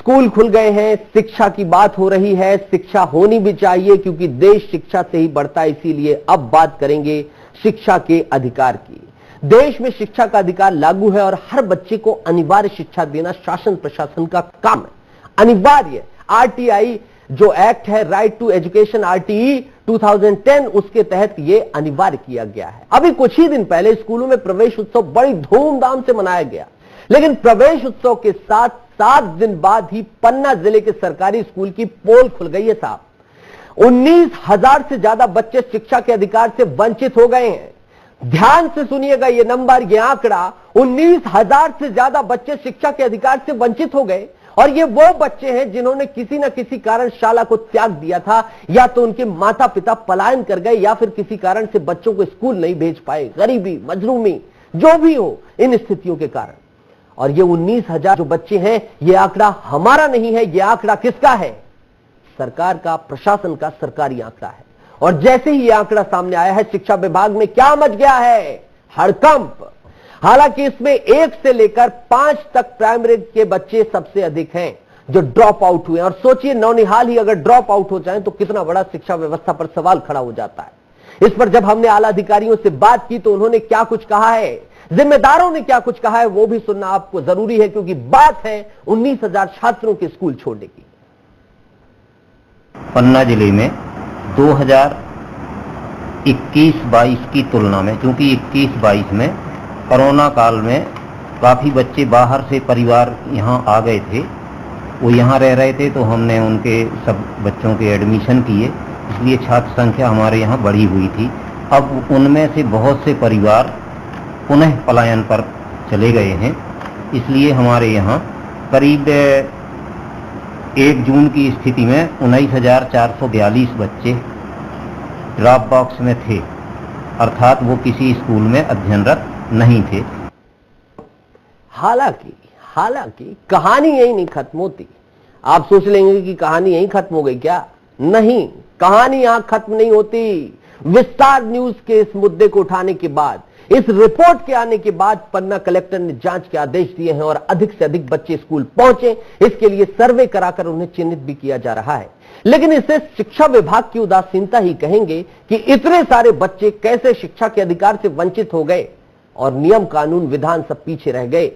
School खुल गए हैं, शिक्षा की बात हो रही है, शिक्षा होनी भी चाहिए क्योंकि देश शिक्षा से ही बढ़ता है। इसीलिए अब बात करेंगे शिक्षा के अधिकार की। देश में शिक्षा का अधिकार लागू है और हर बच्चे को अनिवार्य शिक्षा देना शासन प्रशासन का काम है, अनिवार्य। आरटीआई जो एक्ट है, राइट टू एजुकेशन, आरटीई 2010, उसके तहत यह अनिवार्य किया गया है। अभी कुछ ही दिन पहले स्कूलों में प्रवेश उत्सव बड़ी धूमधाम से मनाया गया, लेकिन प्रवेश उत्सव के साथ 7 दिन बाद ही पन्ना जिले के सरकारी स्कूल की पोल खुल गई है साहब। 19,000 से ज्यादा बच्चे शिक्षा के अधिकार से वंचित हो गए हैं। ध्यान से सुनिएगा ये नंबर, ये आंकड़ा, 19,000 से ज्यादा बच्चे शिक्षा के अधिकार से वंचित हो गए। और ये वो बच्चे हैं जिन्होंने किसी न किसी कारण शाला को त्याग दिया था, या तो उनके माता पिता पलायन कर गए या फिर किसी कारण से बच्चों को स्कूल नहीं भेज पाए, गरीबी, मजलूमी, जो भी हो इन स्थितियों के कारण। और ये 19,000 जो बच्चे हैं, ये आंकड़ा हमारा नहीं है, ये आंकड़ा किसका है? सरकार का, प्रशासन का सरकारी आंकड़ा है। और जैसे ही ये आंकड़ा सामने आया है, शिक्षा विभाग में क्या मच गया है? हड़कंप। हालांकि इसमें 1 से लेकर 5 तक प्राइमरी के बच्चे सबसे अधिक हैं जो ड्रॉप आउट हुए। और सोचिए, नौनिहाल ही अगर ड्रॉप आउट हो जाए तो कितना बड़ा शिक्षा व्यवस्था पर सवाल खड़ा हो जाता है। इस पर जब हमने आला अधिकारियों से बात की तो उन्होंने क्या कुछ कहा है, जिम्मेदारों ने क्या कुछ कहा है, वो भी सुनना आपको जरूरी है, क्योंकि बात है 19,000 छात्रों के स्कूल छोड़ने की। पन्ना जिले में 2021-22 की तुलना में, क्योंकि 21-22 में कोरोना काल में काफ़ी बच्चे बाहर से परिवार यहाँ आ गए थे, वो यहाँ रह रहे थे, तो हमने उनके सब बच्चों के एडमिशन किए, इसलिए छात्र संख्या हमारे यहाँ बढ़ी हुई थी। अब उनमें से बहुत से परिवार पुनः पलायन पर चले गए हैं, इसलिए हमारे यहाँ करीब 1 जून की स्थिति में 19,442 बच्चे ड्रॉप बॉक्स में थे, अर्थात वो किसी स्कूल में अध्ययनरत नहीं थे। हालांकि कहानी यही नहीं खत्म होती। आप सोच लेंगे कि कहानी यही खत्म हो गई क्या? नहीं, कहानी यहां खत्म नहीं होती। विस्तार न्यूज के इस मुद्दे को उठाने के बाद, इस रिपोर्ट के आने के बाद पन्ना कलेक्टर ने जांच के आदेश दिए हैं और अधिक से अधिक बच्चे स्कूल पहुंचे, इसके लिए सर्वे कराकर उन्हें चिन्हित भी किया जा रहा है। लेकिन इसे शिक्षा विभाग की उदासीनता ही कहेंगे कि इतने सारे बच्चे कैसे शिक्षा के अधिकार से वंचित हो गए और नियम कानून विधान सब पीछे रह गए।